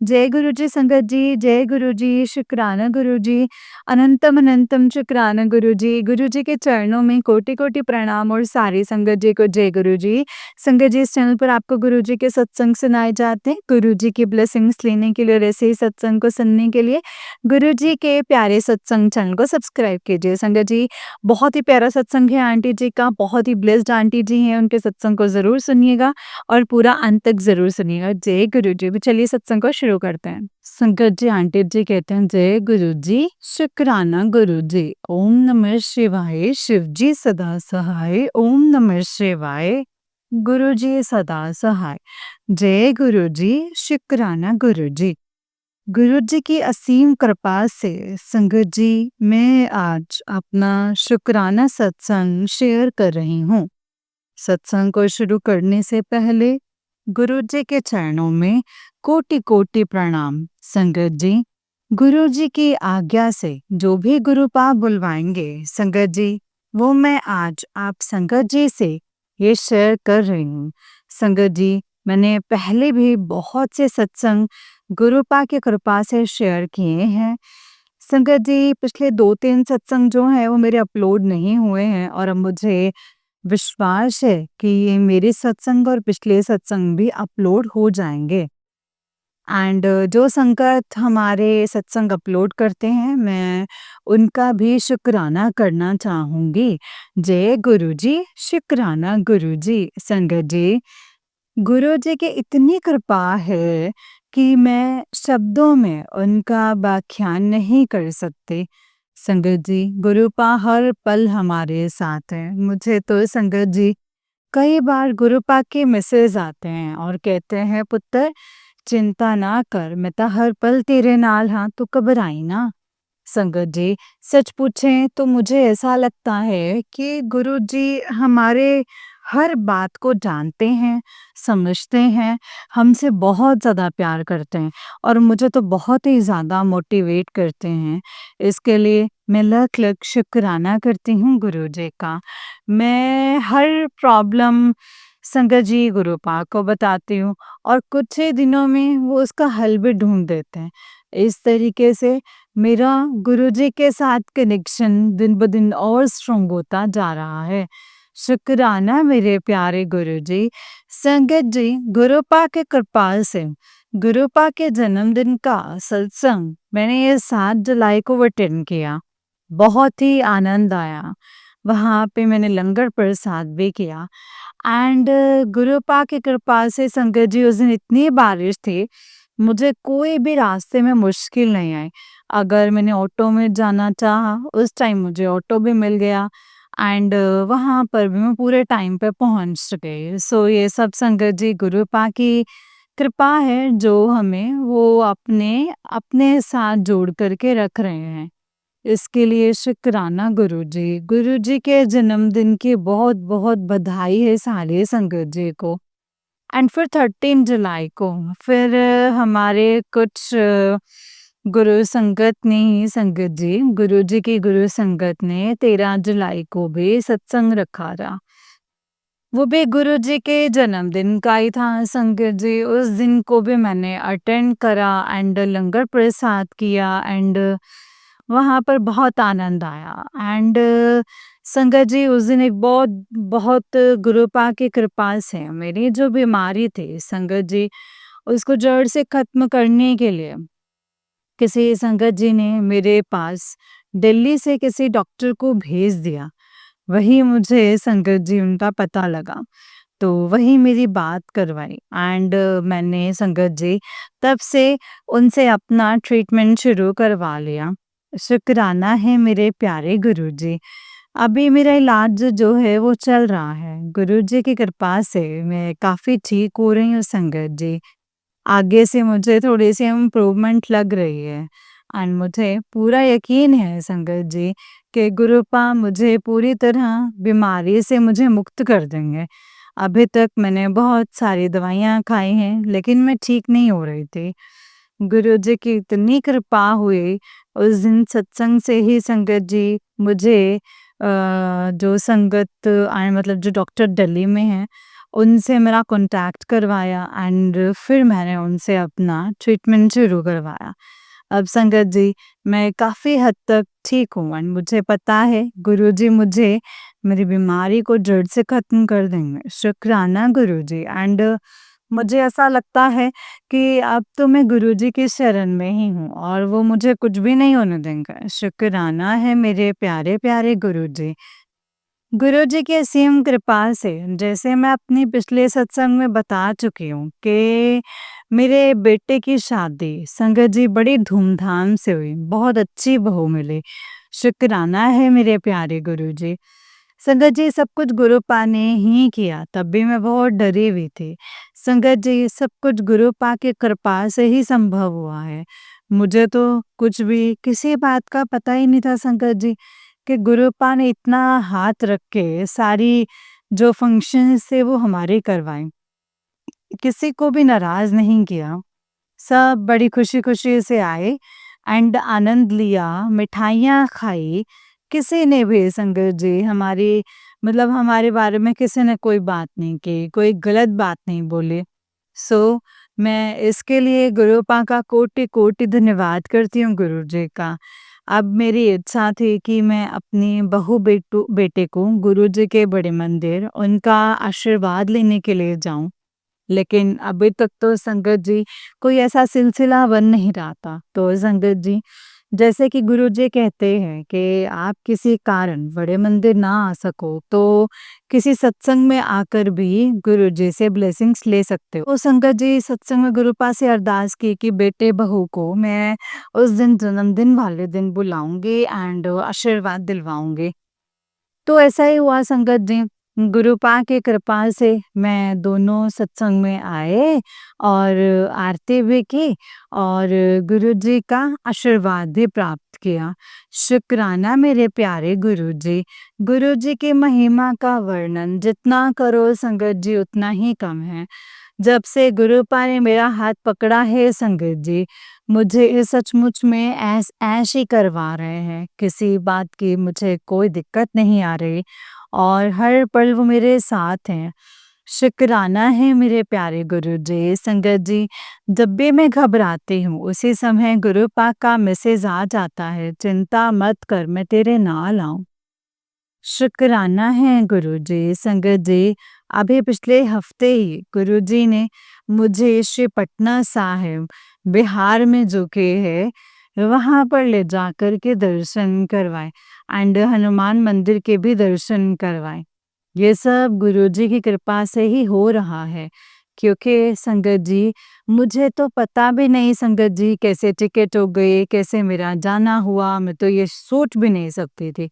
जय गुरु जी संगत जी, जय गुरु जी, शुक्राना गुरु जी, अनंतम अनंतम शुक्राना गुरु जी। गुरु जी के चरणों में कोटि-कोटि प्रणाम और सारी संगत जी को जय गुरु जी। संगत जी, इस चैनल पर आपको गुरु जी के सत्संग सुनाए जाते हैं। गुरु जी की ब्लेसिंग्स लेने के लिए और ऐसे ही सत्संग को सुनने के लिए गुरु जी के प्यारे सत्संग चैनल को सब्सक्राइब कीजिए। संगत जी, बहुत ही प्यारा सत्संग है आंटी जी का, बहुत ही ब्लेस्ड आंटी जी हैं, उनके सत्संग को ज़रूर सुनिएगा और पूरा अंत तक ज़रूर सुनिएगा। जय गुरु जी। चलिए सत्संग को शुरू करते हैं। संगत जी, आंटी जी कहते हैं जय गुरु जी, शुक्राना गुरु जी। ओम नमः शिवाय, शिव जी सदा सहाय। ओम नमः शिवाय, गुरु जी सदा सहाय। जय गुरु जी, शुक्राना गुरु जी। गुरु जी की असीम कृपा से संगत जी, मैं आज अपना शुक्राना सत्संग शेयर कर रही हूँ। सत्संग को शुरू करने से पहले गुरु जी के चरणों में कोटि कोटि प्रणाम। संगत जी, गुरु जी की आज्ञा से जो भी गुरु पाप बुलवाएंगे संगत जी, वो मैं आज आप संगत जी से ये शेयर कर रही हूँ। संगत जी, मैंने पहले भी बहुत से सत्संग गुरुपा की कृपा से शेयर किए हैं। संगत जी, पिछले 2-3 सत्संग जो हैं वो मेरे अपलोड नहीं हुए हैं और अब मुझे विश्वास है कि ये मेरे सत्संग और पिछले सत्संग भी अपलोड हो जाएँगे। एंड जो संगत हमारे सत्संग अपलोड करते हैं, मैं उनका भी शुक्राना करना चाहूँगी। जय गुरु जी, शुक्राना गुरु जी। संगत जी, गुरु जी की इतनी कृपा है कि मैं शब्दों में उनका व्याख्यान नहीं कर सकती। संगत जी, गुरुपा हर पल हमारे साथ है। मुझे तो संगत जी, कई बार गुरुपा के मैसेज आते हैं और कहते हैं, पुत्र चिंता ना कर, मैं तो हर पल तेरे नाल हाँ, तू घबराई ना। संगत जी, सच पूछें तो मुझे ऐसा लगता है कि गुरु जी हमारे हर बात को जानते हैं, समझते हैं, हमसे बहुत ज़्यादा प्यार करते हैं और मुझे तो बहुत ही ज़्यादा मोटिवेट करते हैं। इसके लिए मैं लख-लख शुक्राना करती हूँ गुरु जी का। मैं हर प्रॉब्लम संगत जी गुरुपा को बताती हूँ और कुछ ही दिनों में वो उसका हल भी ढूँढ देते हैं। इस तरीके से मेरा गुरुजी के साथ कनेक्शन दिन-ब-दिन और स्ट्रॉन्ग होता जा रहा है। शुक्राना मेरे प्यारे गुरुजी। संगत जी, गुरुपा के कृपा से गुरुपा के जन्मदिन का सत्संग मैंने ये 7 जुलाई को अटेंड किया। बहुत ही आनंद आया। वहाँ पे मैंने लंगर प्रसाद भी किया एंड गुरुपा की कृपा से संगत जी, उस दिन इतनी बारिश थी, मुझे कोई भी रास्ते में मुश्किल नहीं आई। अगर मैंने ऑटो में जाना चाहा, उस टाइम मुझे ऑटो भी मिल गया एंड वहाँ पर भी मैं पूरे टाइम पे पहुँच गई। सो ये सब संगत जी गुरुपा की कृपा है जो हमें वो अपने अपने साथ जोड़ कर के रख रहे हैं। इसके लिए शुक्राना गुरुजी। गुरुजी के जन्मदिन की बहुत-बहुत बधाई है सारे संगत जी को। एंड फिर 13 जुलाई को फिर हमारे कुछ गुरु संगत ने ही संगत जी, गुरु जी की गुरु संगत ने 13 जुलाई को भी सत्संग रखा था। वो भी गुरु जी के जन्मदिन का ही था संगत जी। उस दिन को भी मैंने अटेंड करा एंड लंगर प्रसाद किया एंड वहाँ पर बहुत आनंद आया एंड संगत जी, उस दिन एक बहुत बहुत गुरुपा की कृपा से मेरी जो बीमारी थी संगत जी, उसको जड़ से खत्म करने के लिए किसी संगत जी ने मेरे पास दिल्ली से किसी डॉक्टर को भेज दिया। वही मुझे संगत जी उनका पता लगा, तो वही मेरी बात करवाई एंड मैंने संगत जी तब से उनसे अपना ट्रीटमेंट शुरू करवा लिया। शुक्राना है मेरे प्यारे गुरुजी। अभी मेरा इलाज जो है वो चल रहा है। गुरुजी की कृपा से मैं काफ़ी ठीक हो रही हूँ संगत जी। आगे से मुझे थोड़ी-सी इम्प्रूवमेंट लग रही है एंड मुझे पूरा यकीन है संगत जी कि गुरुपा मुझे पूरी तरह बीमारी से मुझे मुक्त कर देंगे। अभी तक मैंने बहुत सारी दवाइयाँ खाई हैं, लेकिन मैं ठीक नहीं हो रही थी। गुरुजी की इतनी कृपा हुई, उस दिन सत्संग से ही संगत जी मुझे जो संगत मतलब जो डॉक्टर दिल्ली में हैं, उनसे मेरा कॉन्टैक्ट करवाया एंड फिर मैंने उनसे अपना ट्रीटमेंट शुरू करवाया। अब संगत जी, मैं काफ़ी हद तक ठीक हूँ एंड मुझे पता है गुरुजी मुझे मेरी बीमारी को जड़ से ख़त्म कर देंगे। शुक्राना गुरुजी एंड मुझे ऐसा लगता है कि अब तो मैं गुरुजी की शरण में ही हूँ और वो मुझे कुछ भी नहीं होने देंगे। शुक्राना है मेरे प्यारे-प्यारे गुरुजी। गुरुजी की असीम कृपा से जैसे मैं अपनी पिछले सत्संग में बता चुकी हूँ कि मेरे बेटे की शादी संगत जी बड़ी धूमधाम से हुई, बहुत अच्छी बहू मिली। शुक्राना है मेरे प्यारे गुरुजी। संगत जी सब कुछ गुरुपा ने ही किया, तब भी मैं बहुत डरी हुई थी। संगत जी सब कुछ गुरुपा की कृपा से ही संभव हुआ है। मुझे तो कुछ भी किसी बात का पता ही नहीं था संगत जी कि गुरुपा ने इतना हाथ रख के सारी जो फंक्शंस थे वो हमारे करवाए। किसी को भी नाराज़ नहीं किया। सब बड़ी खुशी-खुशी से आए एंड आनंद लिया, मिठाइयाँ खाई। किसी ने भी संगत जी हमारी मतलब हमारे बारे में किसी ने कोई बात नहीं की, कोई गलत बात नहीं बोली। सो मैं इसके लिए गुरुपा का कोटि-कोटि धन्यवाद करती हूँ गुरुजी का। अब मेरी इच्छा थी कि मैं अपनी बेटे को गुरुजी के बड़े मंदिर उनका आशीर्वाद लेने के लिए जाऊँ। लेकिन अभी तक तो संगत जी कोई ऐसा सिलसिला बन नहीं रहा था। तो संगत जी जैसे कि गुरुजी कहते हैं कि आप किसी कारण बड़े मंदिर ना आ सको तो किसी सत्संग में आकर भी गुरुजी से ब्लेसिंग्स ले सकते हो। तो संगत जी सत्संग में गुरुपा से अरदास की कि बेटे बहू को मैं उस दिन जन्मदिन वाले दिन बुलाऊंगी एंड आशीर्वाद दिलवाऊंगी। तो ऐसा ही हुआ संगत जी, गुरुपा की कृपा से मैं दोनों सत्संग में आए और आरती भी की और गुरुजी का आशीर्वाद भी प्राप्त किया। शुक्राना मेरे प्यारे गुरुजी। गुरुजी की महिमा का वर्णन जितना करो संगत जी उतना ही कम है। जब से गुरुपा ने मेरा हाथ पकड़ा है संगत जी, मुझे सचमुच में ऐश ही करवा रहे हैं। किसी बात की मुझे कोई दिक्कत नहीं आ रही और हर पल वो मेरे साथ हैं। शुक्राना है मेरे प्यारे गुरुजी। संगत जी, जब भी मैं घबराती हूँ, उसी समय गुरुपा का मैसेज आ जाता है, चिंता मत कर, मैं तेरे नाल हूँ। शुक्राना है गुरुजी। संगत जी, अभी पिछले हफ्ते ही गुरुजी ने मुझे श्री पटना साहिब बिहार में जो कि है वहाँ पर ले जाकर के दर्शन करवाए एंड हनुमान मंदिर के भी दर्शन करवाए। ये सब गुरुजी की कृपा से ही हो रहा है क्योंकि संगत जी मुझे तो पता भी नहीं संगत जी कैसे टिकट हो गए, कैसे मेरा जाना हुआ, मैं तो ये सोच भी नहीं सकती थी।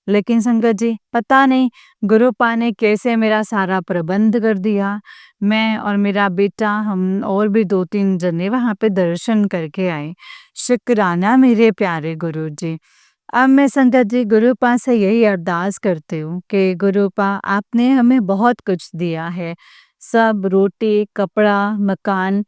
लेकिन संगत जी पता नहीं गुरुपा ने कैसे मेरा सारा प्रबंध कर दिया। मैं और मेरा बेटा हम और भी 2-3 जने वहाँ पे दर्शन करके आए। शुक्राना मेरे प्यारे गुरुजी। अब मैं संगत जी गुरुपा से यही अरदास करती हूँ कि गुरुपा आपने हमें बहुत कुछ दिया है। सब रोटी, कपड़ा, मकान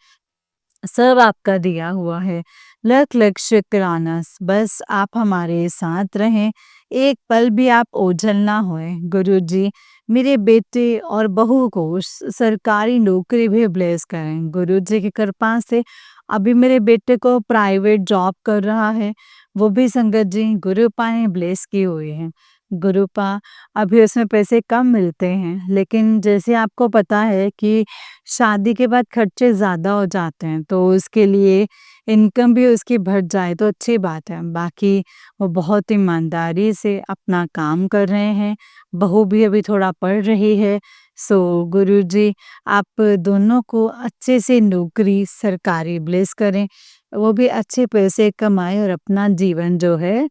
सब आपका दिया हुआ है। लख-लख शुक्राना बस आप हमारे साथ रहें, एक पल भी आप ओझल ना होएँ। गुरुजी, मेरे बेटे और बहू को सरकारी नौकरी भी ब्लेस करें। गुरुजी की कृपा से अभी मेरे बेटे को प्राइवेट जॉब कर रहा है, वो भी संगत जी गुरुपा ने ब्लेस की हुई है। गुरुपा अभी उसमें पैसे कम मिलते हैं, लेकिन जैसे आपको पता है कि शादी के बाद खर्चे ज़्यादा हो जाते हैं, तो उसके लिए इनकम भी उसकी बढ़ जाए तो अच्छी बात है। बाकी वो बहुत ईमानदारी से अपना काम कर रहे हैं, बहू भी अभी थोड़ा पढ़ रही है। सो गुरुजी आप दोनों को अच्छे से नौकरी सरकारी ब्लेस करें, वो भी अच्छे पैसे कमाएँ और अपना जीवन जो है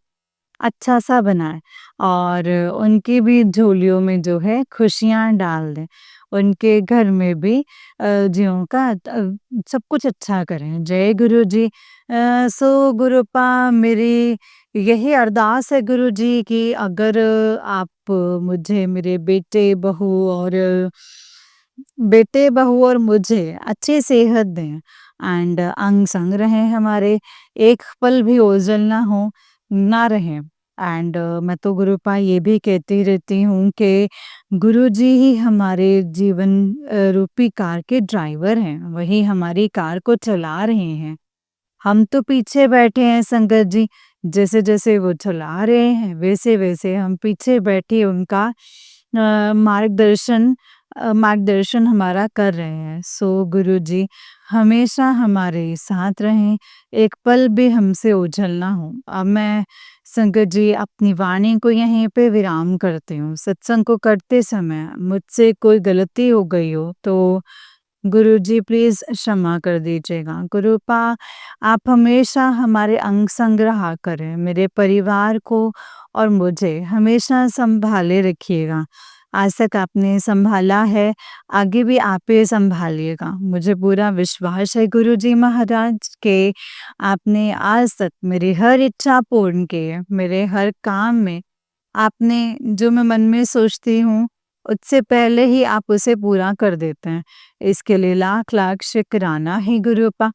अच्छा-सा बनाएँ और उनकी भी झोलियों में जो है खुशियाँ डाल दें। उनके घर में भी ज्यों का सब कुछ अच्छा करें। जय गुरुजी। सो गुरुपा मेरी यही अरदास है गुरुजी कि अगर आप मुझे मेरे बेटे-बहू और मुझे अच्छी सेहत दें एंड अंग-संग रहें हमारे, एक पल भी ओझल ना रहें। एंड मैं तो गुरुपा ये भी कहती रहती हूँ कि गुरुजी ही हमारे जीवन रूपी कार के ड्राइवर हैं, वही हमारी कार को चला रहे हैं। हम तो पीछे बैठे हैं संगत जी, जैसे-जैसे वो चला रहे हैं, वैसे-वैसे हम पीछे बैठे उनका मार्गदर्शन हमारा कर रहे हैं। सो गुरुजी हमेशा हमारे साथ रहें, एक पल भी हमसे ओझल ना हो। अब मैं संगत जी अपनी वाणी को यहीं पे विराम करती हूँ। सत्संग को करते समय मुझसे कोई गलती हो गई हो तो गुरुजी प्लीज़ क्षमा कर दीजिएगा। गुरुपा आप हमेशा हमारे अंग संग रहा करें, मेरे परिवार को और मुझे हमेशा सँभाले रखिएगा। आज तक आपने सँभाला है, आगे भी आप ही सँभालिएगा। मुझे पूरा विश्वास है गुरुजी महाराज कि आपने आज तक मेरी हर इच्छा पूर्ण की है, मेरे हर काम में आपने जो मैं मन में सोचती हूँ, उससे पहले ही आप उसे पूरा कर देते हैं। इसके लिए लाख-लाख शुक्राना है गुरुपा।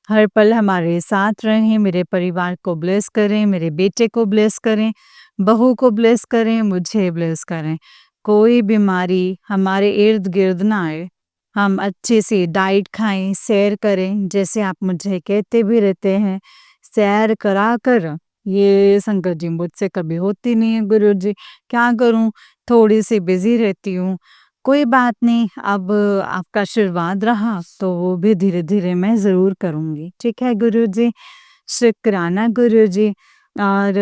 हर पल हमारे साथ रहें, मेरे परिवार को ब्लेस करें, मेरे बेटे को ब्लेस करें, बहू को ब्लेस करें, मुझे ब्लेस करें। कोई बीमारी हमारे इर्द-गिर्द ना आए। हम अच्छे से डाइट खाएँ, सैर करें, जैसे आप मुझे कहते भी रहते हैं, सैर करा कर ये संगत जी मुझसे कभी होती नहीं है गुरुजी, क्या करूँ? थोड़ी-सी बिज़ी रहती हूँ। कोई बात नहीं, अब आपका आशीर्वाद रहा तो वो भी धीरे-धीरे मैं ज़रूर करूँगी। ठीक है गुरुजी? शुक्राना गुरुजी और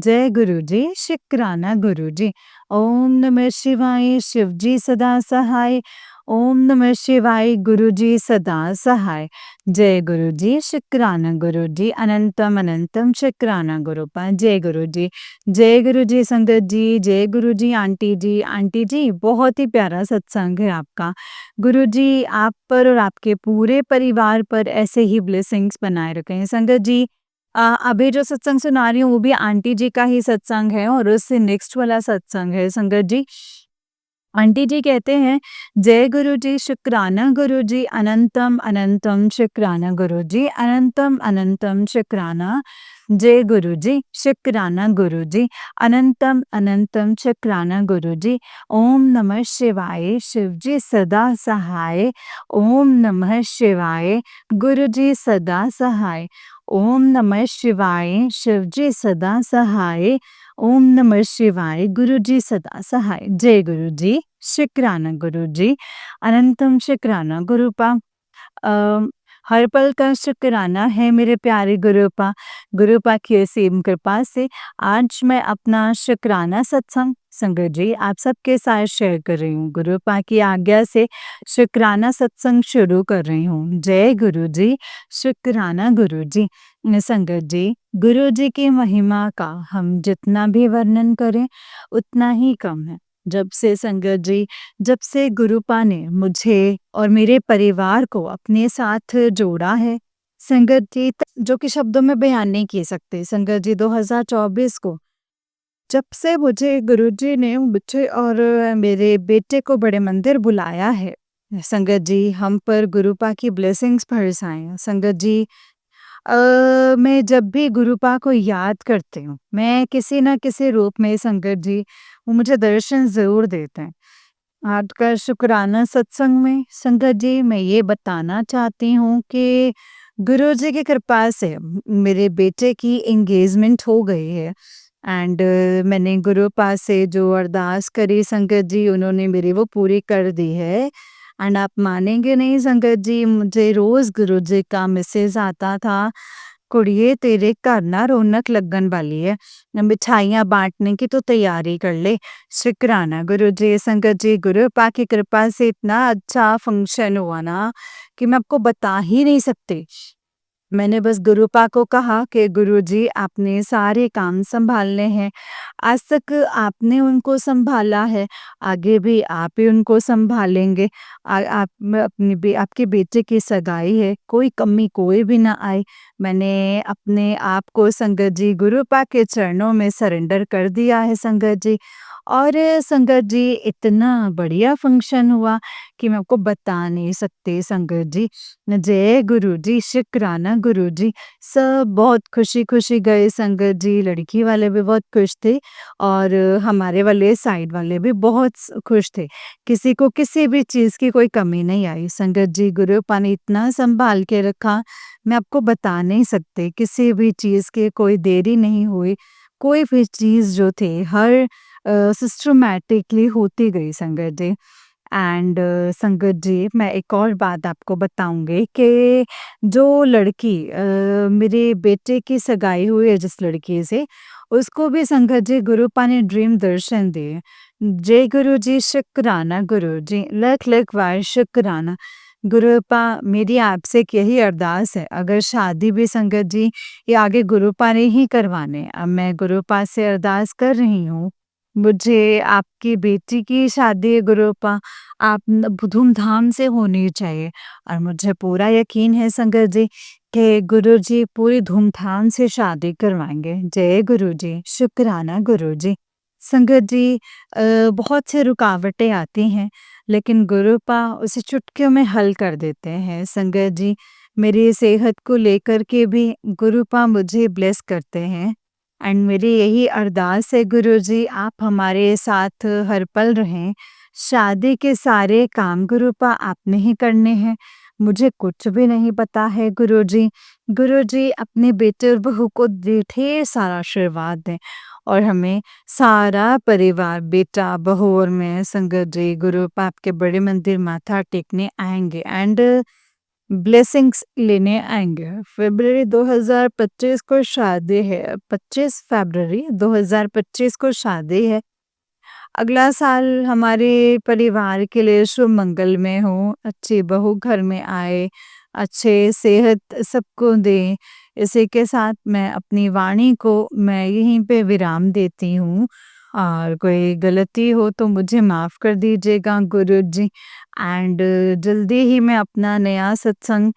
जय गुरुजी, शुक्राना गुरुजी। ओम नमः शिवाय, शिव जी सदा सहाय। ओम नमः शिवाय, गुरुजी सदा सहाय। जय गुरुजी, शुक्राना गुरुजी, अनंतम अनंतम शुक्राना गुरुपा। जय गुरुजी। जय गुरुजी संगत जी, जय गुरुजी आंटी जी। आंटी जी बहुत ही प्यारा सत्संग है आपका। गुरुजी आप पर और आपके पूरे परिवार पर ऐसे ही ब्लेसिंग्स बनाए रखें। संगत जी अभी जो सत्संग सुना रही हूँ वो भी आंटी जी का ही सत्संग है और उससे नेक्स्ट वाला सत्संग है संगत जी। आंटी जी कहते हैं, जय गुरु जी, शुक्राना गुरु जी, अनंतम अनंतम शुक्राना गुरु जी, अनंतम अनंतम शुक्राना। जय गुरु जी, शुक्राना गुरु जी, अनंतम अनंतम शुक्राना गुरु जी। ओम नमः शिवाय, शिव जी सदा सहाय। ओम नमः शिवाय, गुरु जी सदा सहाय। ओम नमः शिवाय, शिव जी सदा सहाय। ओम नमः शिवाय, गुरु जी सदा सहाय। जय गुरु जी, शुक्राना गुरु जी, अनंतम शुक्राना गुरुपा। अ, हर पल का शुक्राना है मेरे प्यारे गुरुपा। गुरुपा की असीम कृपा से आज मैं अपना शुक्राना सत्संग संगत जी आप सबके साथ शेयर कर रही हूँ। गुरुपा की आज्ञा से शुक्राना सत्संग शुरू कर रही हूँ। जय गुरु जी, शुक्राना गुरु जी। संगत जी, गुरु जी की महिमा का हम जितना भी वर्णन करें उतना ही कम है। जब से संगत जी जब से गुरुपा ने मुझे और मेरे परिवार को अपने साथ जोड़ा है संगत जी जो कि शब्दों में बयान नहीं किए सकते। संगत जी 2024 को जब से मुझे गुरुजी ने मुझे और मेरे बेटे को बड़े मंदिर बुलाया है संगत जी हम पर गुरुपा की ब्लेसिंग्स बरसाएं हैं। संगत जी मैं जब भी गुरुपा को याद करती हूँ मैं किसी ना किसी रूप में संगत जी वो मुझे दर्शन ज़रूर देते हैं। आज का शुक्राना सत्संग में संगत जी मैं ये बताना चाहती हूँ कि गुरुजी की कृपा से मेरे बेटे की एंगेजमेंट हो गई है एंड मैंने गुरुपा से जो अरदास करी संगत जी उन्होंने मेरी वो पूरी कर दी है। एंड आप मानेंगे नहीं संगत जी मुझे रोज़ गुरुजी का मैसेज आता था कुड़िए तेरे घर ना रौनक लगन वाली है, मिठाइयाँ बाँटने की तो तैयारी कर ले। शुक्राना गुरुजी संगत जी गुरुपा की कृपा से इतना अच्छा फंक्शन हुआ ना कि मैं आपको बता ही नहीं सकती। मैंने बस गुरुपा को कहा कि गुरुजी आपने सारे काम सँभालने हैं। आज तक आपने उनको सँभाला है, आगे भी आप ही उनको सँभालेंगे। आप मैं अपनी आपके बेटे की सगाई है, कोई कमी कोई भी ना आए। मैंने अपने आप को संगत जी गुरुपा के चरणों में सरेंडर कर दिया है संगत जी। और संगत जी इतना बढ़िया फंक्शन हुआ कि मैं आपको बता नहीं सकती संगत जी। जय गुरु जी, शुक्राना गुरु जी। सब बहुत खुशी-खुशी गए संगत जी, लड़की वाले भी बहुत खुश थे और हमारे वाले साइड वाले भी बहुत खुश थे। किसी को किसी भी चीज़ की कोई कमी नहीं आई संगत जी। गुरुपा ने इतना सँभाल के रखा, मैं आपको बता नहीं सकती। किसी भी चीज़ की कोई देरी नहीं हुई। कोई भी चीज़ जो थी हर सिस्टमैटिकली होती गई संगत जी। एंड संगत जी मैं एक और बात आपको बताऊँगी कि जो लड़की मेरे बेटे की सगाई हुई है जिस लड़की से, उसको भी संगत जी गुरुपा ने ड्रीम दर्शन दिए। जय गुरु जी, शुक्राना गुरु जी, लख-लख बार शुक्राना। गुरुपा मेरी आपसे एक यही अरदास है, अगर शादी भी संगत जी ये आगे गुरुपा ने ही करवाने। अब मैं गुरुपा से अरदास कर रही हूँ, मुझे आपकी बेटी की शादी है गुरुपा, आप न धूम-धाम से होनी चाहिए और मुझे पूरा यकीन है संगत जी कि गुरुजी पूरी धूम-धाम से शादी करवाएँगे। जय गुरुजी, शुक्राना गुरुजी। संगत जी बहुत से रुकावटें आती हैं, लेकिन गुरुपा उसे चुटकियों में हल कर देते हैं। संगत जी, मेरी सेहत को लेकर के भी गुरुपा मुझे ब्लेस करते हैं एंड मेरी यही अरदास है गुरुजी आप हमारे साथ हर पल रहें। शादी के सारे काम गुरुपा आपने ही करने हैं, मुझे कुछ भी नहीं पता है गुरुजी। गुरुजी अपने बेटे और बहू को ढेर सारा आशीर्वाद दें और हमें सारा परिवार बेटा, बहू और मैं संगत जी गुरुपा आपके बड़े मंदिर माथा टेकने आएँगे एंड ब्लेसिंग्स लेने आएँगे। फ़रवरी 2025 को शादी है, 25 फ़रवरी 2025 को शादी है। अगला साल हमारे परिवार के लिए शुभ मंगलमय हो, अच्छी बहू घर में आए, अच्छे सेहत सबको दे। इसी के साथ मैं अपनी वाणी को मैं यहीं पे विराम देती हूँ और कोई गलती हो तो मुझे माफ़ कर दीजिएगा गुरुजी एंड जल्दी ही मैं अपना नया सत्संग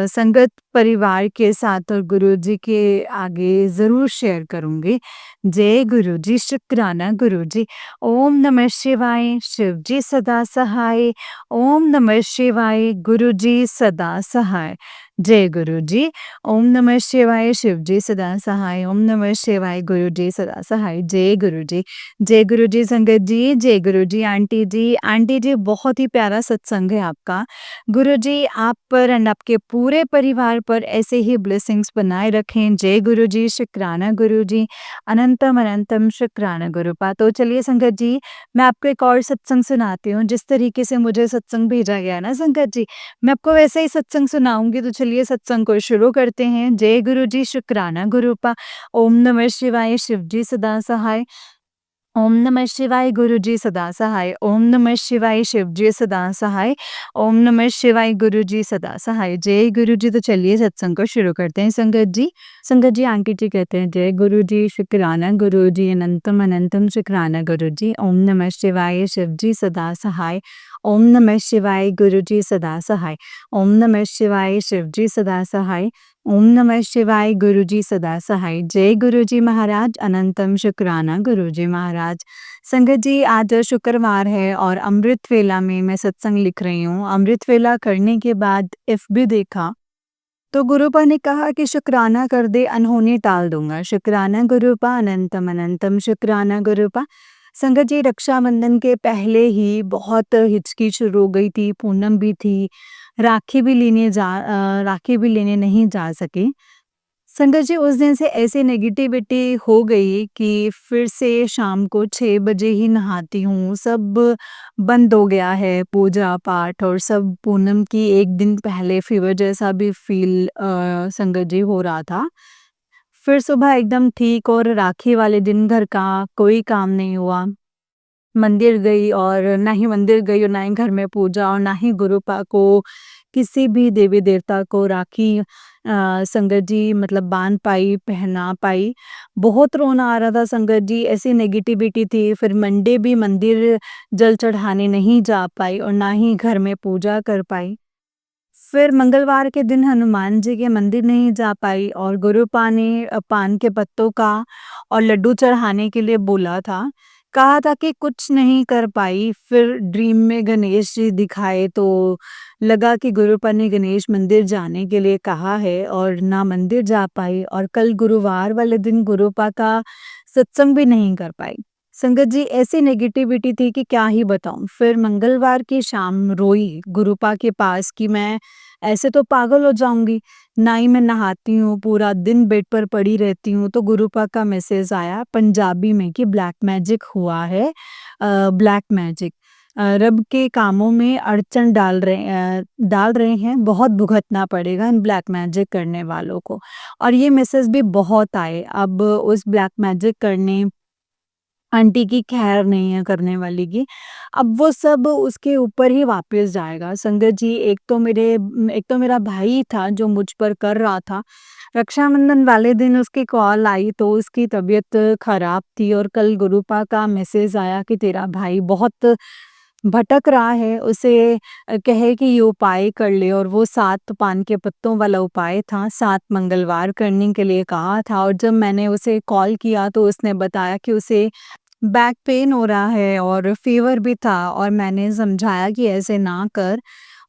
संगत परिवार के साथ और गुरुजी के आगे ज़रूर शेयर करूँगी। जय गुरुजी, शुक्राना गुरुजी। ओम नमः शिवाय, शिव जी सदा सहाय। ओम नमः शिवाय, गुरु जी सदा सहाय। जय गुरु जी। ओम नमः शिवाय, शिव जी सदा सहाय। ओम नमः शिवाय, गुरु जी सदा सहाय। जय गुरु जी। जय गुरु जी संगत जी, जय गुरु जी आंटी जी। आंटी जी बहुत ही प्यारा सत्संग है आपका। गुरु जी आप पर एंड आपके पूरे परिवार पर ऐसे ही ब्लेसिंग्स बनाए रखें। जय गुरु जी, शुक्राना गुरु जी। अनंतम अनंतम शुक्राना गुरुपा। तो चलिए संगत जी, मैं आपको एक और सत्संग सुनाती हूँ, जिस तरीके से मुझे सत्संग भेजा गया है ना संगत जी, मैं आपको वैसे ही सत्संग सुनाऊँगी, तो चलिए सत्संग को शुरू करते हैं। जय गुरु जी, शुक्राना गुरुपा। ओम नमः शिवाय, शिव जी सदा सहाय। ओम नमः शिवाय, गुरु जी सदा सहाय। ओम नमः शिवाय, शिव जी सदा सहाय। ओम नमः शिवाय, गुरु जी सदा सहाय। जय गुरु जी। तो चलिए सत्संग को शुरू करते हैं संगत जी। संगत जी आंटी जी कहते हैं जय गुरु जी, शुक्राना गुरु जी, अनंतम अनंतम शुक्राना गुरु जी। ओम नमः शिवाय, शिव जी सदा सहाय। ओम नमः शिवाय, गुरु जी सदा सहाय। ओम नमः शिवाय, शिव जी सदा सहाय। ओम नमः शिवाय, गुरु जी सदा सहाय। जय गुरु जी महाराज, अनंतम शुक्राना गुरु जी महाराज। संगत जी आज शुक्रवार है और अमृत वेला में मैं सत्संग लिख रही हूँ। अमृत वेला करने के बाद एफबी देखा तो गुरुपा ने कहा कि शुक्राना कर दे, अनहोनी टाल दूंगा। शुक्राना गुरुपा, अनंतम अनंतम शुक्राना गुरुपा। संगत जी रक्षाबंधन के पहले ही बहुत हिचकी शुरू हो गई थी, पूनम भी थी, राखी भी लेने नहीं जा सके। संगत जी उस दिन से ऐसी नेगेटिविटी हो गई कि फिर से शाम को 6 बजे ही नहाती हूँ, सब बंद हो गया है पूजा-पाठ और सब पूनम की 1 दिन पहले फ़ीवर जैसा भी फ़ील संगत जी हो रहा था। फिर सुबह एकदम ठीक और राखी वाले दिन घर का कोई काम नहीं हुआ। मंदिर गई और ना ही मंदिर गई और ना ही घर में पूजा और ना ही गुरुपा को किसी भी देवी देवता को राखी संगत जी मतलब बांध पाई, पहना पाई। बहुत रोना आ रहा था संगत जी, ऐसी नेगेटिविटी थी। फिर मंडे भी मंदिर जल चढ़ाने नहीं जा पाई और ना ही घर में पूजा कर पाई। फिर मंगलवार के दिन हनुमान जी के मंदिर नहीं जा पाई और गुरुपा ने पान के पत्तों का और लड्डू चढ़ाने के लिए बोला था। कहा था कि कुछ नहीं कर पाई, फिर ड्रीम में गणेश जी दिखाए तो लगा कि गुरुपा ने गणेश मंदिर जाने के लिए कहा है और ना मंदिर जा पाई और कल गुरुवार वाले दिन गुरुपा का सत्संग भी नहीं कर पाई। संगत जी ऐसी नेगेटिविटी थी कि क्या ही बताऊँ। फिर मंगलवार की शाम रोई गुरुपा के पास कि मैं ऐसे तो पागल हो जाऊँगी, ना ही मैं नहाती हूँ, पूरा दिन बेड पर पड़ी रहती हूँ। तो गुरुपा का मैसेज आया पंजाबी में कि ब्लैक मैजिक हुआ है, ब्लैक मैजिक रब के कामों में अड़चन डाल रहे हैं, बहुत भुगतना पड़ेगा इन ब्लैक मैजिक करने वालों को। और ये मैसेज भी बहुत आए। अब उस ब्लैक मैजिक करने आंटी की खैर नहीं है करने वाली की। अब वो सब उसके ऊपर ही वापस जाएगा। संगत जी एक तो मेरा भाई था जो मुझ पर कर रहा था। रक्षाबंधन वाले दिन उसकी कॉल आई तो उसकी तबीयत खराब थी और कल गुरुपा का मैसेज आया कि तेरा भाई बहुत भटक रहा है, उसे कहे कि ये उपाय कर ले और वो 7 पान के पत्तों वाला उपाय था, 7 मंगलवार करने के लिए कहा था और जब मैंने उसे कॉल किया तो उसने बताया कि उसे बैक पेन हो रहा है और फ़ीवर भी था और मैंने समझाया कि ऐसे ना कर।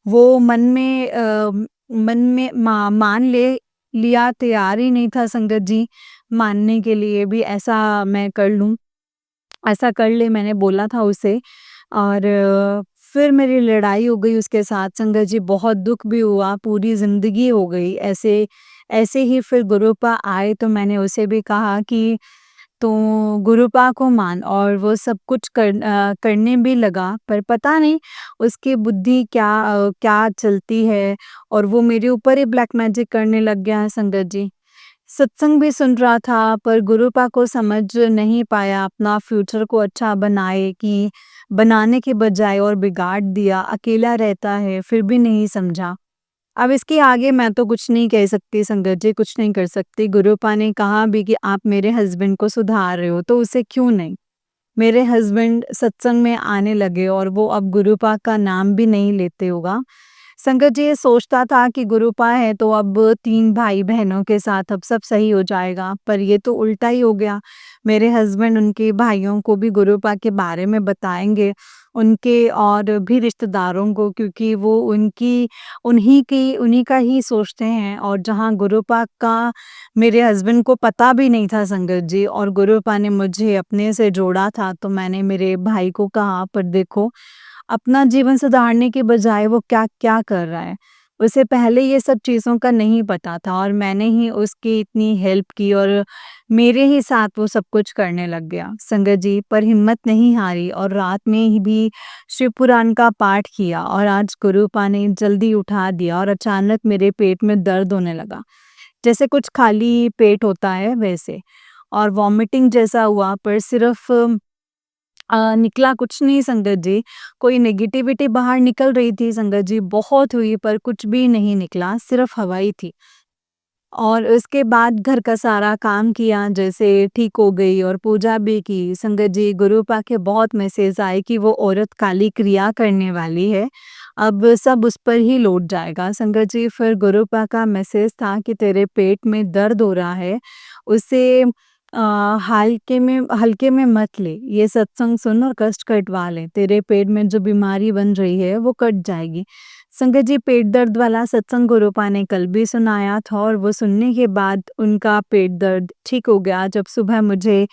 वो मन में मान लिया तैयार ही नहीं था संगत जी, मानने के लिए भी ऐसा मैं कर लूँ, ऐसा कर ले मैंने बोला था उसे और फिर मेरी लड़ाई हो गई उसके साथ संगत जी, बहुत दुःख भी हुआ, पूरी ज़िंदगी हो गई ऐसे ऐसे ही फिर गुरुपा आए तो मैंने उसे भी कहा कि तो गुरुपा को मान और वो सब कुछ करने भी लगा पर पता नहीं उसकी बुद्धि क्या चलती है और वो मेरे ऊपर ही ब्लैक मैजिक करने लग गया है संगत जी। सत्संग भी सुन रहा था पर गुरुपा को समझ नहीं पाया अपना फ्यूचर को अच्छा बनाने के बजाय और बिगाड़ दिया, अकेला रहता है फिर भी नहीं समझा। अब इसके आगे मैं तो कुछ नहीं कह सकती संगत जी, कुछ नहीं कर सकती। गुरुपा ने कहा भी कि आप मेरे हस्बैंड को सुधार रहे हो, तो उसे क्यों नहीं? मेरे हस्बैंड सत्संग में आने लगे और वो अब गुरुपा का नाम भी नहीं लेते होगा। संगत जी ये सोचता था कि गुरुपा है तो अब 3 भाई-बहनों के साथ अब सब सही हो जाएगा, पर ये तो उल्टा ही हो गया। मेरे हस्बैंड उनके भाइयों को भी गुरुपा के बारे में बताएँगे, उनके और भी रिश्तेदारों को क्योंकि वो उन्हीं का ही सोचते हैं और जहाँ गुरुपा का मेरे हस्बैंड को पता भी नहीं था संगत जी और गुरुपा ने मुझे अपने से जोड़ा था, तो मैंने मेरे भाई को कहा पर देखो अपना जीवन सुधारने के बजाय वो क्या-क्या कर रहा है। उसे पहले ये सब चीज़ों का नहीं पता था और मैंने ही उसकी इतनी हेल्प की और मेरे ही साथ वो सब कुछ करने लग गया। संगत जी पर हिम्मत नहीं हारी और रात में ही भी शिव पुराण का पाठ किया और आज गुरुपा ने जल्दी उठा दिया और अचानक मेरे पेट में दर्द होने लगा। जैसे कुछ खाली पेट होता है वैसे और वॉमिटिंग जैसा हुआ पर सिर्फ़ निकला कुछ नहीं संगत जी, कोई नेगेटिविटी बाहर निकल रही थी संगत जी, बहुत हुई पर कुछ भी नहीं निकला, सिर्फ़ हवा ही थी। और उसके बाद घर का सारा काम किया जैसे ठीक हो गई और पूजा भी की। संगत जी गुरुपा के बहुत मैसेज आए कि वो औरत काली क्रिया करने वाली है, अब सब उस पर ही लौट जाएगा। संगत जी फिर गुरुपा का मैसेज था कि तेरे पेट में दर्द हो रहा है, उसे हल्के में मत ले, ये सत्संग सुन और कष्ट कटवा ले, तेरे पेट में जो बीमारी बन रही है वो कट जाएगी। संगत जी पेट दर्द वाला सत्संग गुरुपा ने कल भी सुनाया था और वो सुनने के बाद उनका पेट दर्द ठीक हो गया। जब सुबह मुझे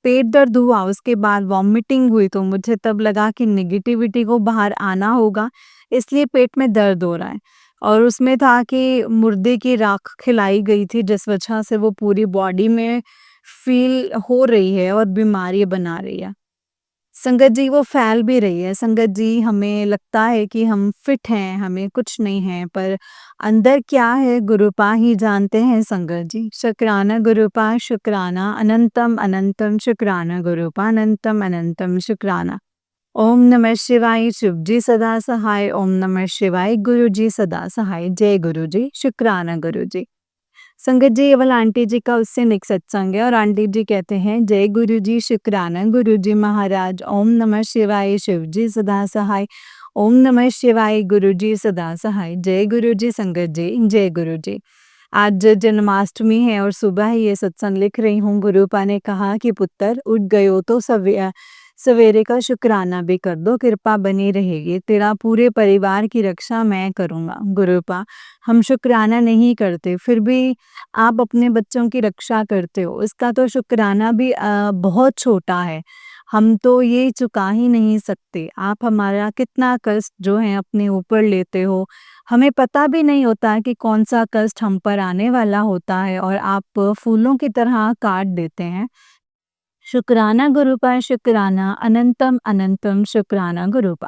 पेट दर्द हुआ उसके बाद वॉमिटिंग हुई तो मुझे तब लगा कि नेगेटिविटी को बाहर आना होगा, इसलिए पेट में दर्द हो रहा है। और उसमें था कि मुर्दे की राख खिलाई गई थी जिस वजह से वो पूरी बॉडी में फ़ील हो रही है और बीमारी बना रही है। संगत जी वो फैल भी रही है। संगत जी हमें लगता है कि हम फिट हैं, हमें कुछ नहीं है, पर अंदर क्या है गुरुपा ही जानते हैं संगत जी। शुक्राना गुरुपा शुक्राना, अनंतम अनंतम शुक्राना गुरुपा, अनंतम अनंतम शुक्राना। ओम नमः शिवाय, शिव जी सदा सहाय, ओम नमः शिवाय, गुरु जी सदा सहाय, जय गुरु जी, शुक्राना गुरु जी। संगत जी ये वाला आंटी जी का उससे नेक्स्ट सत्संग है और आंटी जी कहते हैं जय गुरु जी शुक्राना गुरु जी महाराज, ओम नमः शिवाय, शिव जी सदा सहाय, ओम नमः शिवाय, गुरु जी सदा सहाय, जय गुरु जी। संगत जी जय गुरु जी। आज जन्माष्टमी है और सुबह ही ये सत्संग लिख रही हूँ। गुरुपा ने कहा कि पुत्र उठ गए हो तो सवेरे का शुक्राना भी कर दो, कृपा बनी रहेगी, तेरा पूरे परिवार की रक्षा मैं करूँगा। गुरुपा, हम शुक्राना नहीं करते, फिर भी आप अपने बच्चों की रक्षा करते हो, इसका तो शुक्राना भी बहुत छोटा है। हम तो ये चुका ही नहीं सकते। आप हमारा कितना कष्ट जो है अपने ऊपर लेते हो, हमें पता भी नहीं होता कि कौन-सा कष्ट हम पर आने वाला होता है और आप फूलों की तरह काट देते हैं। शुक्राना गुरुपा शुक्राना, अनंतम अनंतम शुक्राना गुरुपा।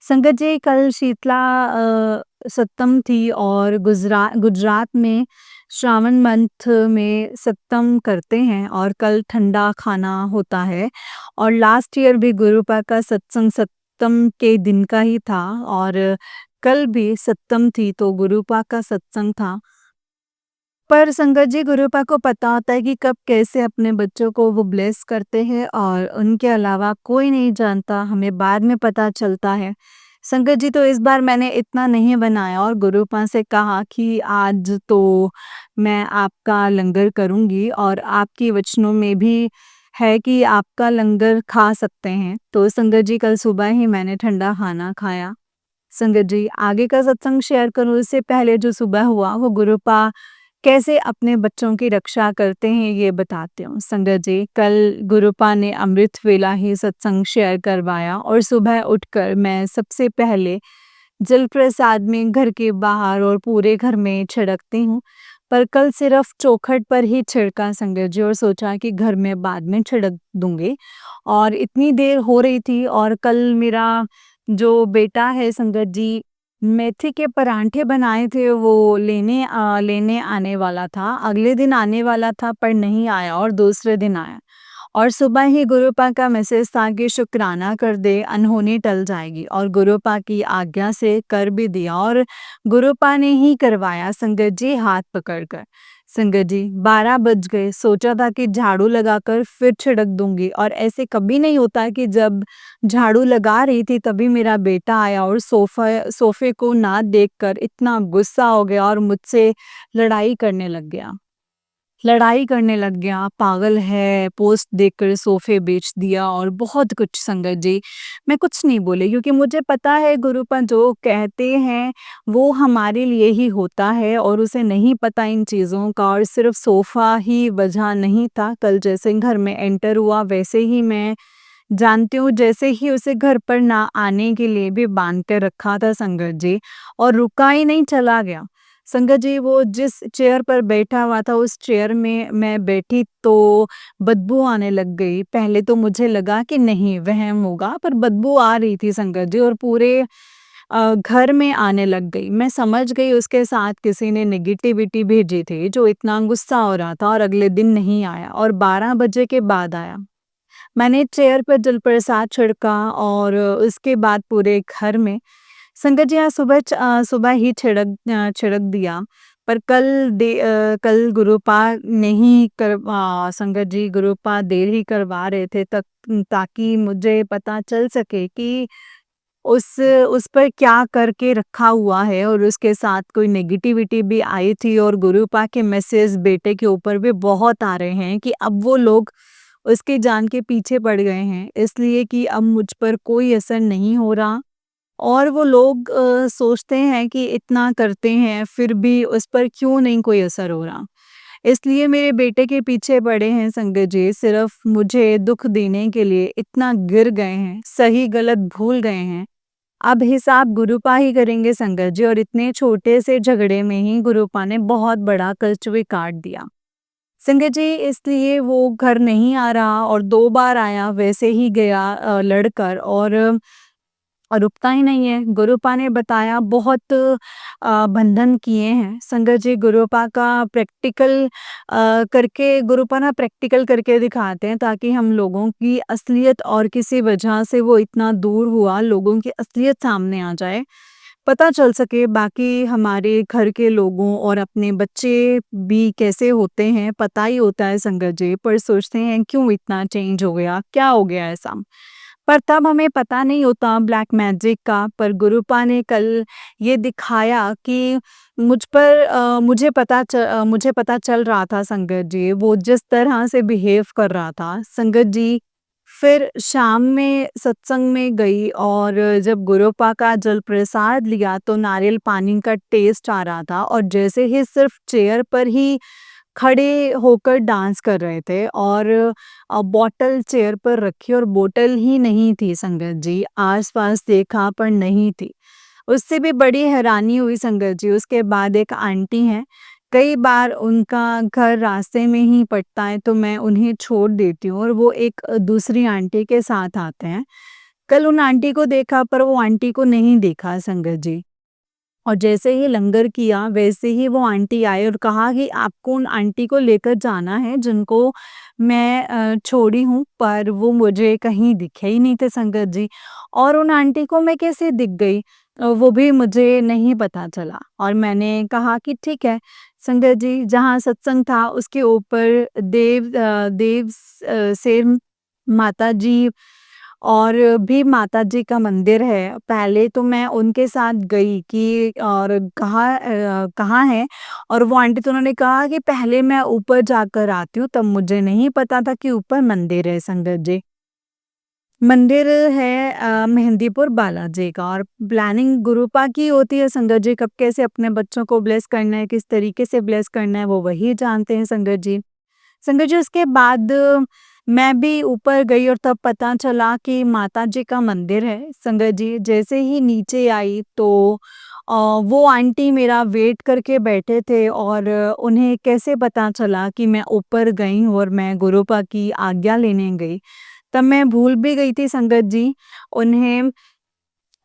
संगत जी, कल शीतला सप्तम थी और गुजरात में श्रावण मंथ में सप्तम करते हैं और कल ठंडा खाना होता है और लास्ट ईयर भी गुरुपा का सत्संग सप्तम के दिन का ही था और कल भी सप्तम थी तो गुरुपा का सत्संग था। पर संगत जी, गुरुपा को पता होता है कि कब कैसे अपने बच्चों को वो ब्लेस करते हैं और उनके अलावा कोई नहीं जानता, हमें बाद में पता चलता है। संगत जी, तो इस बार मैंने इतना नहीं बनाया और गुरुपा से कहा कि आज तो मैं आपका लंगर करूँगी और आपके वचनों में भी है कि आपका लंगर खा सकते हैं। तो संगत जी, कल सुबह ही मैंने ठंडा खाना खाया। संगत जी, आगे का सत्संग शेयर करूँ इससे पहले जो सुबह हुआ वो गुरुपा कैसे अपने बच्चों की रक्षा करते हैं ये बताती हूँ। संगत जी, कल गुरुपा ने अमृत वेला ही सत्संग शेयर करवाया और सुबह उठकर मैं सबसे पहले जल प्रसाद में घर के बाहर और पूरे घर में छिड़कती हूँ। पर कल सिर्फ चौखट पर ही छिड़का संगत जी और सोचा कि घर में बाद में छिड़क दूंगी और इतनी देर हो रही थी और कल मेरा जो बेटा है संगत जी, मेथी के परांठे बनाए थे वो लेने आने वाला था। अगले दिन आने वाला था पर नहीं आया और दूसरे दिन आया। और सुबह ही गुरुपा का मैसेज था कि शुक्राना कर दे, अनहोनी टल जाएगी और गुरुपा की आज्ञा से कर भी दिया और गुरुपा ने ही करवाया संगत जी, हाथ पकड़कर। संगत जी, 12 बज गए, सोचा था कि झाड़ू लगाकर फिर छिड़क दूंगी और ऐसे कभी नहीं होता कि जब झाड़ू लगा रही थी तभी मेरा बेटा आया और सोफे को ना देखकर इतना गुस्सा हो गया और मुझसे लड़ाई करने लग गया। पागल है, पोस्ट देखकर सोफ़े बेच दिया और बहुत कुछ संगत जी। मैं कुछ नहीं बोली क्योंकि मुझे पता है गुरुपा जो कहते हैं वो हमारे लिए ही होता है और उसे नहीं पता इन चीज़ों का और सिर्फ़ सोफ़ा ही वजह नहीं था। कल जैसे घर में एंटर हुआ वैसे ही मैं जानती हूँ, जैसे ही उसे घर पर ना आने के लिए भी बाँध कर रखा था संगत जी और रुका ही नहीं, चला गया। संगत जी, वो जिस चेयर पर बैठा हुआ था उस चेयर में मैं बैठी तो बदबू आने लग गई। पहले तो मुझे लगा कि नहीं वहम होगा पर बदबू आ रही थी संगत जी और पूरे घर में आने लग गई। मैं समझ गई उसके साथ किसी ने नेगेटिविटी भेजी थी जो इतना गुस्सा हो रहा था और अगले दिन नहीं आया और 12 बजे के बाद आया। मैंने चेयर पर जलप्रसाद छिड़का और उसके बाद पूरे घर में संगत जी, आज सुबह ही छिड़क दिया पर कल गुरुपा नहीं संगत जी, गुरुपा देर ही करवा रहे थे तक ताकि मुझे पता चल सके कि उस पर क्या करके रखा हुआ है और उसके साथ कोई नेगेटिविटी भी आई थी और गुरुपा के मैसेज बेटे के ऊपर भी बहुत आ रहे हैं कि अब वो लोग उसकी जान के पीछे पड़ गए हैं इसलिए कि अब मुझ पर कोई असर नहीं हो रहा और वो लोग सोचते हैं कि इतना करते हैं फिर भी उस पर क्यों नहीं कोई असर हो रहा। इसलिए मेरे बेटे के पीछे पड़े हैं संगत जी, सिर्फ मुझे दुख देने के लिए इतना गिर गए हैं, सही गलत भूल गए हैं। अब हिसाब गुरुपा ही करेंगे संगत जी और इतने छोटे से झगड़े में ही गुरुपा ने बहुत बड़ा कष्ट भी काट दिया। संगत जी, इसलिए वो घर नहीं आ रहा और 2 बार आया वैसे ही गया लड़कर और रुकता ही नहीं है। गुरुपा ने बताया बहुत बंधन किए हैं। संगत जी, गुरुपा ना प्रैक्टिकल करके दिखाते हैं ताकि हम लोगों की असलियत और किसी वजह से वो इतना दूर हुआ, लोगों की असलियत सामने आ जाए। पता चल सके बाकी हमारे घर के लोगों और अपने बच्चे भी कैसे होते हैं, पता ही होता है संगत जी, पर सोचते हैं क्यों इतना चेंज हो गया, क्या हो गया ऐसा? पर तब हमें पता नहीं होता ब्लैक मैजिक का, पर गुरुपा ने कल ये दिखाया कि मुझे पता चल रहा था संगत जी, वो जिस तरह से बिहेव कर रहा था, संगत जी, फिर शाम में सत्संग में गई और जब गुरुपा का जल प्रसाद लिया तो नारियल पानी का टेस्ट आ रहा था और जैसे ही सिर्फ चेयर पर ही खड़े होकर डांस कर रहे थे और बॉटल चेयर पर रखी और बोतल ही नहीं थी संगत जी, आस-पास देखा पर नहीं थी। उससे भी बड़ी हैरानी हुई संगत जी, उसके बाद एक आंटी हैं, कई बार उनका घर रास्ते में ही पड़ता है तो मैं उन्हें छोड़ देती हूँ और वो एक दूसरी आंटी के साथ आते हैं। कल उन आंटी को देखा पर वो आंटी को नहीं देखा संगत जी। और जैसे ही लंगर किया वैसे ही वो आंटी आए और कहा कि आपको उन आंटी को लेकर जाना है जिनको मैं छोड़ी हूँ पर वो मुझे कहीं दिखे ही नहीं थे संगत जी। और उन आंटी को मैं कैसे दिख गई वो भी मुझे नहीं पता चला और मैंने कहा कि ठीक है संगत जी, जहाँ सत्संग था उसके ऊपर सेन माता जी और भी माताजी का मंदिर है। पहले तो मैं उनके साथ गई कि और कहाँ है? और वो आंटी तो उन्होंने कहा कि पहले मैं ऊपर जाकर आती हूँ, तब मुझे नहीं पता था कि ऊपर मंदिर है संगत जी। मंदिर है मेहंदीपुर बालाजी का और प्लानिंग गुरुपा की होती है संगत जी, कब कैसे अपने बच्चों को ब्लेस करना है, किस तरीके से ब्लेस करना है, वो वही जानते हैं संगत जी। संगत जी उसके बाद मैं भी ऊपर गई और तब पता चला कि माता जी का मंदिर है संगत जी। जैसे ही नीचे आई तो वो आंटी मेरा वेट करके बैठे थे और उन्हें कैसे पता चला कि मैं ऊपर गई हूँ और मैं गुरुपा की आज्ञा लेने गई। तब मैं भूल भी गई थी संगत जी, उन्हें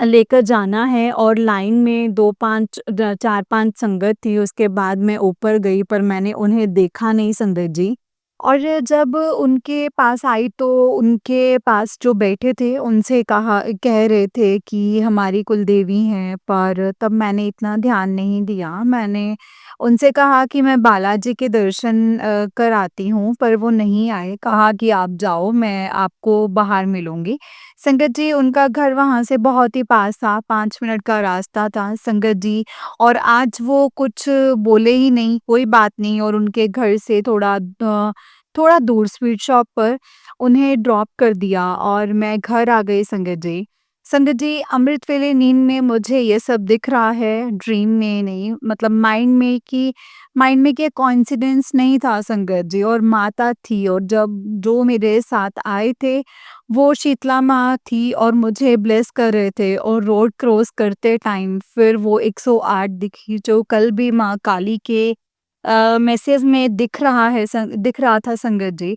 लेकर जाना है और लाइन में 2-5 4-5 संगत थी, उसके बाद मैं ऊपर गई पर मैंने उन्हें देखा नहीं संगत जी। और जब उनके पास आई तो उनके पास जो बैठे थे उनसे कह रहे थे कि हमारी कुलदेवी हैं, पर तब मैंने इतना ध्यान नहीं दिया। मैंने उनसे कहा कि मैं बालाजी के दर्शन कराती हूँ, पर वो नहीं आए, कहा कि आप जाओ मैं आपको बाहर मिलूँगी। संगत जी उनका घर वहाँ से बहुत ही पास था, 5 मिनट का रास्ता था संगत जी। और आज वो कुछ बोले ही नहीं, कोई बात नहीं और उनके घर से थोड़ा दूर स्वीट शॉप पर उन्हें ड्रॉप कर दिया और मैं घर आ गई संगत जी। संगत जी अमृत वेले नींद में मुझे ये सब दिख रहा है, ड्रीम में नहीं मतलब माइंड में कि कोइंसिडेंस नहीं था संगत जी और माता थी और जब जो मेरे साथ आए थे वो शीतला माँ थी और मुझे ब्लेस कर रहे थे और रोड क्रॉस करते टाइम फिर वो 108 दिखी जो कल भी माँ काली के मैसेज में दिख रहा था संगत जी।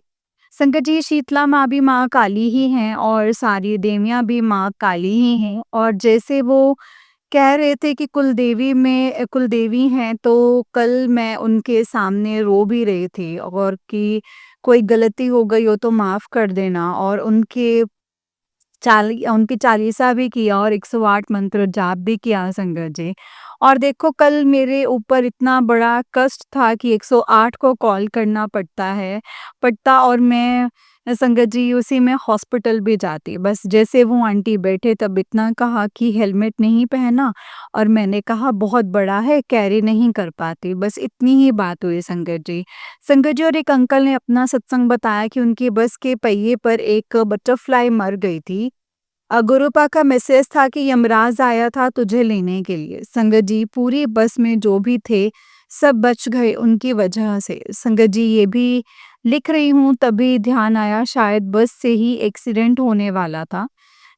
संगत जी शीतला माँ भी माँ काली ही हैं और सारी देवियाँ भी माँ काली ही हैं और जैसे वो कह रहे थे कि कुलदेवी हैं तो कल मैं उनके सामने रो भी रही थी और कि कोई गलती हो गई हो तो माफ़ कर देना और उनकी चालीसा भी किया और 108 मंत्र जाप भी किया संगत जी। और देखो कल मेरे ऊपर इतना बड़ा कष्ट था कि 108 को कॉल करना पड़ता और मैं संगत जी उसी में हॉस्पिटल भी जाती। बस जैसे वो आंटी बैठे तब इतना कहा कि हेलमेट नहीं पहना और मैंने कहा बहुत बड़ा है कैरी नहीं कर पाती। बस इतनी ही बात हुई संगत जी। संगत जी और एक अंकल ने अपना सत्संग बताया कि उनकी बस के पहिए पर एक बटरफ्लाई मर गई थी। गुरुपा का मैसेज था कि यमराज आया था तुझे लेने के लिए। संगत जी पूरी बस में जो भी थे सब बच गए उनकी वजह से। संगत जी ये भी लिख रही हूँ तभी ध्यान आया शायद बस से ही एक्सीडेंट होने वाला था।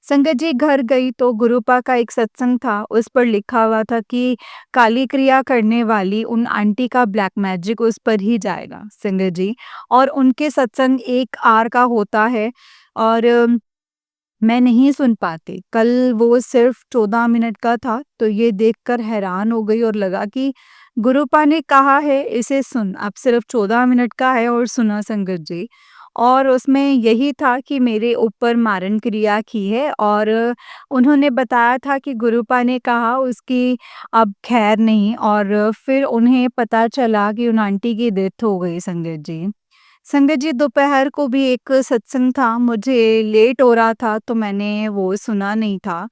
संगत जी घर गई तो गुरुपा का एक सत्संग था उस पर लिखा हुआ था कि काली क्रिया करने वाली उन आंटी का ब्लैक मैजिक उस पर ही जाएगा संगत जी। और उनके सत्संग 1 आवर का होता है और मैं नहीं सुन पाती। कल वो सिर्फ़ 14 मिनट का था, तो ये देखकर हैरान हो गई और लगा कि गुरुपा ने कहा है इसे सुन, अब सिर्फ़ 14 मिनट का है और सुना संगत जी। और उसमें यही था कि मेरे ऊपर मारण क्रिया की है और उन्होंने बताया था कि गुरुपा ने कहा उसकी अब खैर नहीं और फिर उन्हें पता चला कि उन आंटी की डेथ हो गई संगत जी। संगत जी दोपहर को भी एक सत्संग था, मुझे लेट हो रहा था तो मैंने वो सुना नहीं था।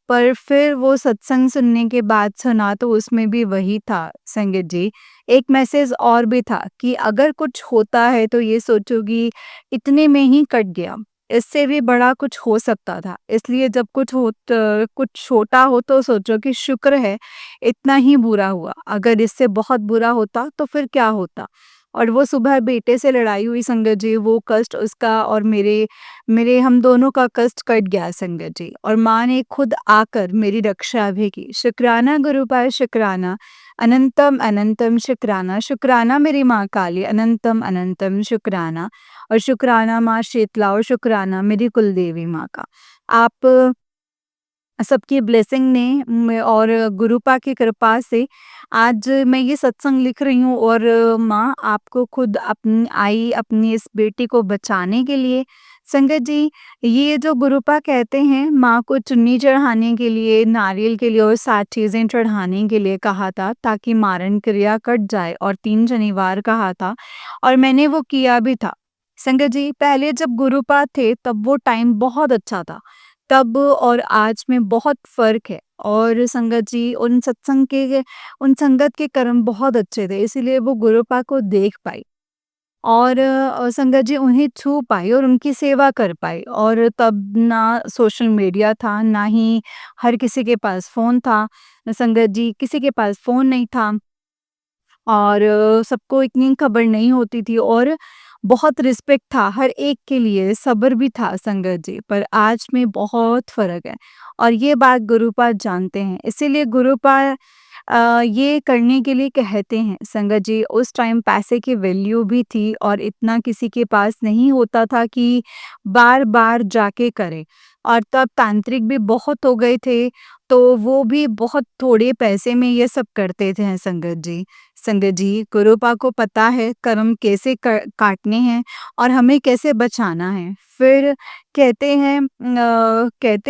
पर फिर वो सत्संग सुनने के बाद सुना तो उसमें भी वही था संगत जी। एक मैसेज और भी था कि अगर कुछ होता है तो ये सोचो कि इतने में ही कट गया। इससे भी बड़ा कुछ हो सकता था। इसलिए जब कुछ छोटा हो तो सोचो कि शुक्र है इतना ही बुरा हुआ, अगर इससे बहुत बुरा होता तो फिर क्या होता? और वो सुबह बेटे से लड़ाई हुई संगत जी, वो कष्ट उसका और मेरे मेरे हम दोनों का कष्ट कट गया संगत जी, और माँ ने खुद आकर मेरी रक्षा भी की। शुक्राना गुरुपाय शुक्राना, अनंतम अनंतम शुक्राना, शुक्राना मेरी माँ काली, अनंतम अनंतम शुक्राना। और शुक्राना माँ शीतला, और शुक्राना मेरी कुलदेवी माँ का। आप सबकी ब्लेसिंग ने और गुरुपा की कृपा से आज मैं ये सत्संग लिख रही हूँ, और माँ आपको खुद अपनी इस बेटी को बचाने के लिए संगत जी, ये जो गुरुपा कहते हैं माँ को चुन्नी चढ़ाने के लिए, नारियल के लिए और 7 चीजें चढ़ाने के लिए कहा था, ताकि मारण क्रिया कट जाए, और 3 शनिवार कहा था, और मैंने वो किया भी था। संगत जी, पहले जब गुरुपा थे तब वो टाइम बहुत अच्छा था, तब और आज में बहुत फ़र्क है। और संगत जी, उन संगत के कर्म बहुत अच्छे थे, इसीलिए वो गुरुपा को देख पाई, और संगत जी उन्हें छू पाई और उनकी सेवा कर पाई। और तब ना सोशल मीडिया था, ना ही हर किसी के पास फ़ोन था। संगत जी, किसी के पास फ़ोन नहीं था, और सबको इतनी खबर नहीं होती थी, और बहुत रिस्पेक्ट था हर एक के लिए, सब्र भी था संगत जी। पर आज में बहुत फ़र्क है, और ये बात गुरुपाद जानते हैं, इसीलिए गुरुपाद ये करने के लिए कहते हैं संगत जी। उस टाइम पैसे की वैल्यू भी थी, और इतना किसी के पास नहीं होता था कि बार-बार जाके करे, और तब तांत्रिक भी बहुत हो गए थे, तो वो भी बहुत थोड़े पैसे में ये सब करते थे संगत जी। संगत जी, गुरुपा को पता है कर्म कैसे काटने हैं और हमें कैसे बचाना है। फिर कहते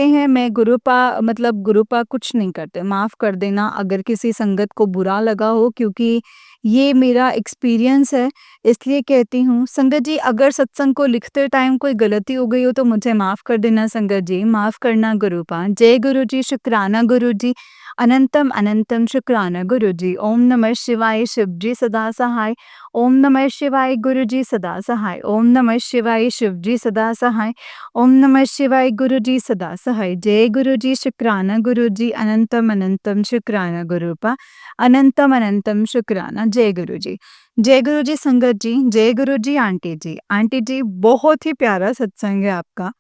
हैं मैं गुरुपा मतलब गुरुपा कुछ नहीं करते, माफ़ कर देना अगर किसी संगत को बुरा लगा हो, क्योंकि ये मेरा एक्सपीरियंस है, इसलिए कहती हूँ। संगत जी, अगर सत्संग को लिखते टाइम कोई गलती हो गई हो तो मुझे माफ़ कर देना संगत जी, माफ़ करना गुरुपा। जय गुरु जी, शुक्राना गुरु जी, अनंतम अनंतम शुक्राना गुरु जी। ओम नमः शिवाय, शिव जी सदा सहाय। ओम नमः शिवाय, गुरु जी सदा सहाय। ओम नमः शिवाय, शिव जी सदा सहाय। ओम नमः शिवाय, गुरु जी सदा सहाय। जय गुरु जी, शुक्राना गुरु जी, अनंतम अनंतम शुक्राना गुरुपा, अनंतम अनंतम शुक्राना। जय गुरु जी। जय गुरु जी संगत जी, जय गुरु जी आंटी जी। आंटी जी, बहुत ही प्यारा सत्संग है आपका।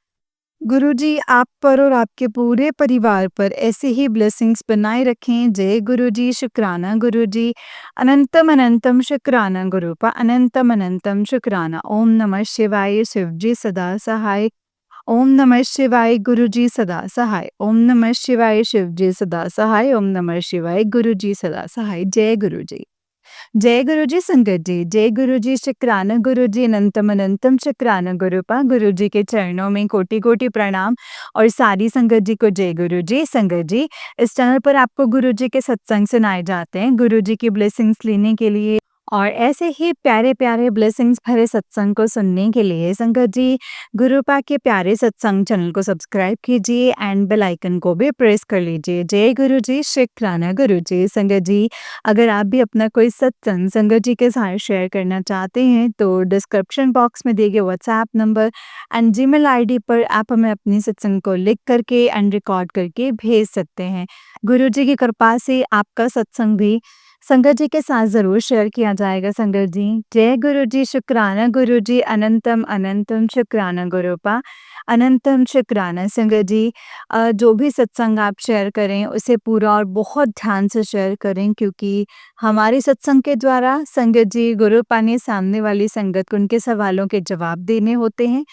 गुरुजी आप पर और आपके पूरे परिवार पर ऐसे ही ब्लेसिंग्स बनाए रखें। जय गुरुजी, शुक्राना गुरुजी, अनंतम अनंतम शुक्राना गुरुपा, अनंतम अनंतम शुक्राना। ओम नमः शिवाय, शिव जी सदा सहाय। ओम नमः शिवाय, गुरुजी सदा सहाय। ओम नमः शिवाय, शिव जी सदा सहाय। ओम नमः शिवाय, गुरुजी सदा सहाय। जय गुरुजी। जय गुरुजी संगत जी, जय गुरुजी, शुक्राना गुरुजी, अनंतम अनंतम शुक्राना गुरुपा। गुरुजी के चरणों में कोटि कोटि प्रणाम, और सारी संगत जी को जय गुरुजी। संगत जी, इस चैनल पर आपको गुरुजी के सत्संग सुनाए जाते हैं, गुरुजी की ब्लेसिंग्स लेने के लिए और ऐसे ही प्यारे प्यारे ब्लेसिंग्स भरे सत्संग को सुनने के लिए संगत जी, गुरुपा के प्यारे सत्संग चैनल को सब्सक्राइब कीजिए एंड बेल आइकन को भी प्रेस कर लीजिए। जय गुरुजी, शुक्राना गुरुजी। संगत जी, अगर आप भी अपना कोई सत्संग संगत जी के साथ शेयर करना चाहते हैं तो डिस्क्रिप्शन बॉक्स में दिए गए WhatsApp number and Gmail ID पर आप हमें अपनी सत्संग को लिख करके एंड रिकॉर्ड करके भेज सकते हैं। गुरुजी की कृपा से आपका सत्संग भी संगत जी के साथ ज़रूर शेयर किया जाएगा संगत जी। जय गुरु जी, शुक्राना गुरु जी, अनंतम अनंतम शुक्राना गुरुपा, अनंतम शुक्राना संगत जी। जो भी सत्संग आप शेयर करें उसे पूरा और बहुत ध्यान से शेयर करें, क्योंकि हमारे सत्संग के द्वारा संगत जी गुरुपा ने सामने वाली संगत को उनके सवालों के जवाब देने होते हैं।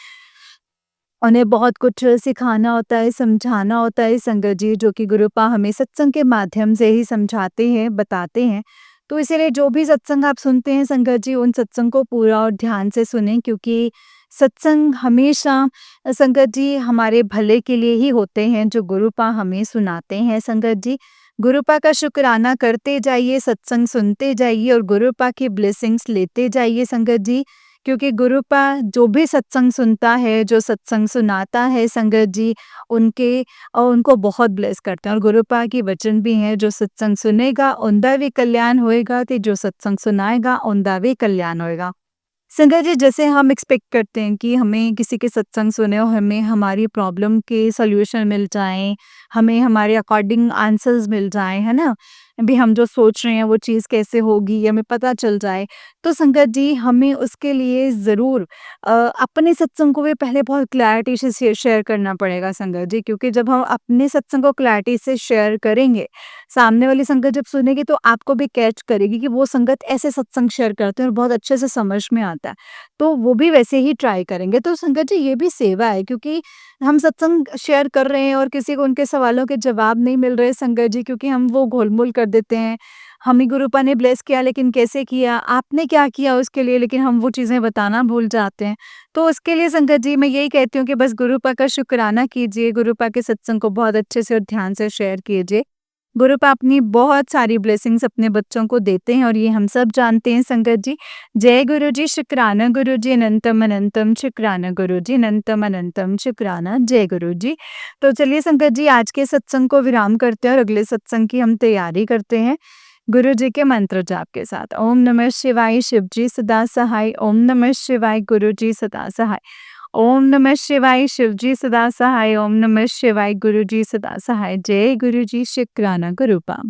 उन्हें बहुत कुछ सिखाना होता है, समझाना होता है संगत जी, जो कि गुरुपा हमें सत्संग के माध्यम से ही समझाते हैं, बताते हैं। तो इसीलिए जो भी सत्संग आप सुनते हैं संगत जी, उन सत्संग को पूरा और ध्यान से सुनें, क्योंकि सत्संग हमेशा संगत जी हमारे भले के लिए ही होते हैं, जो गुरुपा हमें सुनाते हैं संगत जी। गुरुपा का शुक्राना करते जाइए, सत्संग सुनते जाइए और गुरुपा की ब्लेसिंग्स लेते जाइए संगत जी। क्योंकि गुरुपा जो भी सत्संग सुनता है, जो सत्संग सुनाता है संगत जी, उनको बहुत ब्लेस करते हैं, और गुरुपा की वचन भी हैं, जो सत्संग सुनेगा उनका भी कल्याण होएगा, ते जो सत्संग सुनाएगा उनका भी कल्याण होएगा। संगत जी, जैसे हम एक्सपेक्ट करते हैं कि हमें किसी के सत्संग सुने और हमें हमारी प्रॉब्लम के सॉल्यूशन मिल जाएँ, हमें हमारे अकॉर्डिंग आंसर्स मिल जाएँ, है ना? अभी हम जो सोच रहे हैं वो चीज़ कैसे होगी, ये हमें पता चल जाए। तो संगत जी, हमें उसके लिए ज़रूर अपने सत्संग को भी पहले बहुत क्लैरिटी से शेयर करना पड़ेगा संगत जी, क्योंकि जब हम अपने सत्संग को क्लैरिटी से शेयर करेंगे, सामने वाली संगत जब सुनेगी तो आपको भी कैच करेगी कि वो संगत ऐसे सत्संग शेयर करते हैं और बहुत अच्छे से समझ में आता है। तो वो भी वैसे ही ट्राई करेंगे। तो संगत जी, ये भी सेवा है, क्योंकि हम सत्संग शेयर कर रहे हैं और किसी को उनके सवालों के जवाब नहीं मिल रहे संगत जी, क्योंकि हम वो घोल-मोल कर देते हैं। हमें गुरुपा ने ब्लेस किया, लेकिन कैसे किया? आपने क्या किया उसके लिए? लेकिन हम वो चीज़ें बताना भूल जाते हैं। तो उसके लिए संगत जी, मैं यही कहती हूँ कि बस गुरुपा का शुकराना कीजिए, गुरुपा के सत्संग को बहुत अच्छे से और ध्यान से शेयर कीजिए। गुरुपा अपनी बहुत सारी ब्लेसिंग्स अपने बच्चों को देते हैं और ये हम सब जानते हैं संगत जी। जय गुरु जी, शुक्राना गुरु जी, अनंतम अनंतम शुक्राना गुरु जी, अनंतम अनंतम शुक्राना, जय गुरु जी। तो चलिए संगत जी, आज के सत्संग को विराम करते हैं और अगले सत्संग की हम तैयारी करते हैं गुरु जी के मंत्र जाप के साथ। ओम नमः शिवाय, शिव जी सदा सहाय। ओम नमः शिवाय, गुरु जी सदा सहाय। ओम नमः शिवाय, शिव जी सदा सहाय। ओम नमः शिवाय, गुरु जी सदा सहाय। जय गुरु जी, शुक्राना गुरुपा।